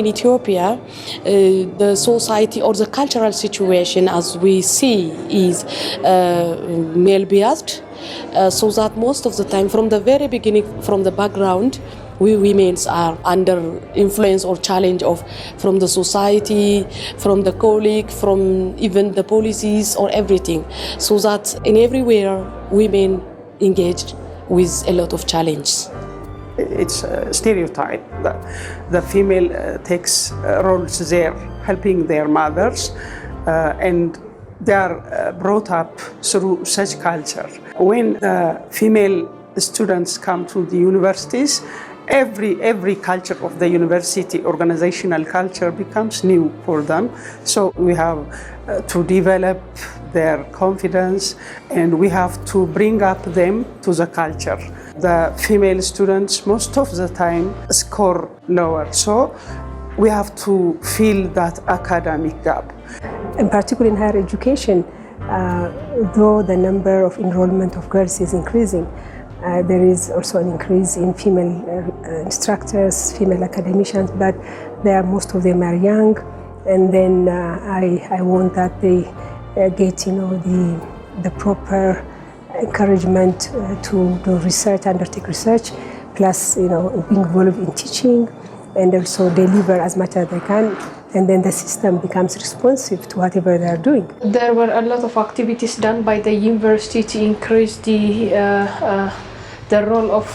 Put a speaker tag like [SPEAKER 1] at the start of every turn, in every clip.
[SPEAKER 1] in Ethiopia, the society or the cultural situation as we see is male biased, so that most of the time from the very beginning, from the background, we women are under influence or challenge from the society, from the colleague, from even the policies or everything. So that in everywhere women engaged with a lot of challenges.
[SPEAKER 2] It's a stereotype that the female takes roles there, helping their mothers, and they are brought up through such culture. When the female students come to the universities, every culture of the university, organizational culture, becomes new for them. So we have to develop their confidence, and we have to bring up them to the culture. The female students most of the time score lower, so we have to fill that academic gap.
[SPEAKER 3] In particular in higher education, though the number of enrollment of girls is increasing, there is also an increase in female instructors, female academicians, but most of them are young, and then I want that they get the proper encouragement to do research, undertake research, plus being involved in teaching, and also deliver as much as they can, and then the system becomes responsive to whatever they are doing.
[SPEAKER 4] There were a lot of activities done by the university to increase the role of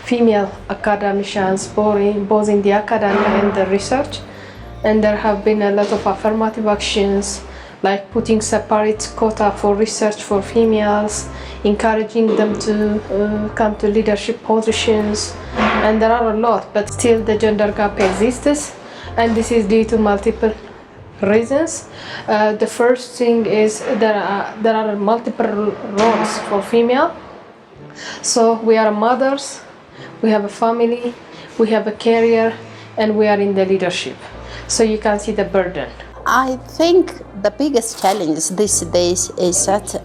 [SPEAKER 4] female academicians, both in the academia and the research, and there have been a lot of affirmative actions like putting separate quota for research for females, encouraging them to come to leadership positions, and there are a lot, but still the gender gap exists, and this is due to multiple reasons. The first thing is there are multiple roles for female. So we are mothers, we have a family, we have a career, and we are in the leadership. So you can see the burden.
[SPEAKER 5] I think the biggest challenge these days is that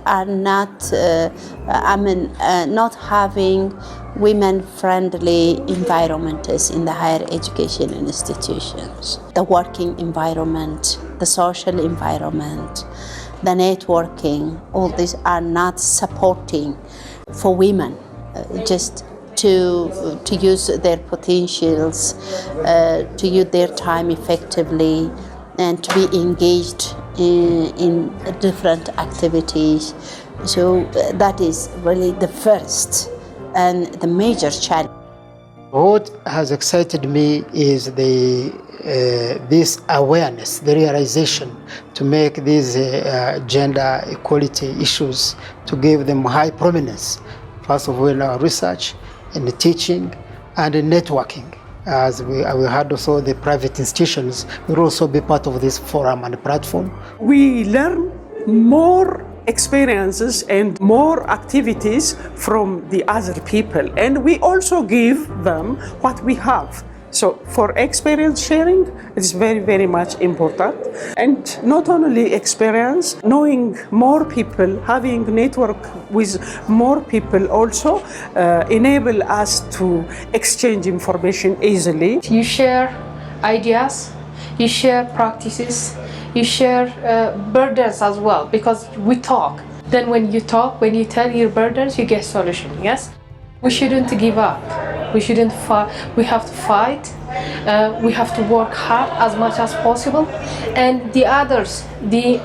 [SPEAKER 5] not having women-friendly environments in the higher education institutions. The working environment, the social environment, the networking, all these are not supporting for women just to use their potentials, to use their time effectively, and to be engaged in different activities. So that is really the first and the major challenge.
[SPEAKER 6] What has excited me is this awareness, the realization to make these gender equality issues, to give them high prominence, first of all in our research, in the teaching, and in networking. As we had also the private institutions will also be part of this forum and platform.
[SPEAKER 2] We learn more experiences and more activities from the other people, and we also give them what we have. So for experience sharing, it's very, very much important. And not only experience, knowing more people, having network with more people also enable us to exchange information easily.
[SPEAKER 4] You share ideas, you share practices, you share burdens as well, because we talk. Then when you talk, when you tell your burdens, you get solution, yes? We shouldn't give up. We shouldn't fight. We have to fight. We have to work hard as much as possible. And the others, the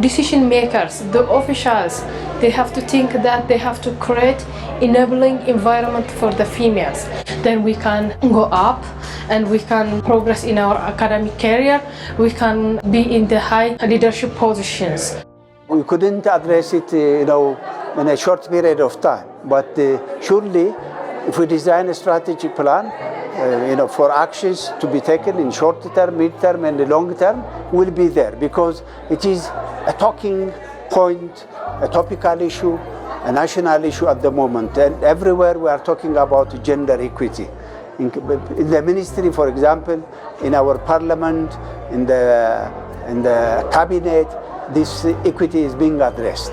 [SPEAKER 4] decision makers, the officials, they have to think that they have to create enabling environment for the females. Then we can go up and we can progress in our academic career. We can be in the high leadership positions.
[SPEAKER 7] We couldn't address it, in a short period of time. But surely, if we design a strategic plan, for actions to be taken in short term, mid term, and the long term, will be there, because it is a talking point, a topical issue, a national issue at the moment, and everywhere we are talking about gender equity. In the ministry, for example, in our parliament, in the cabinet, this equity is being addressed.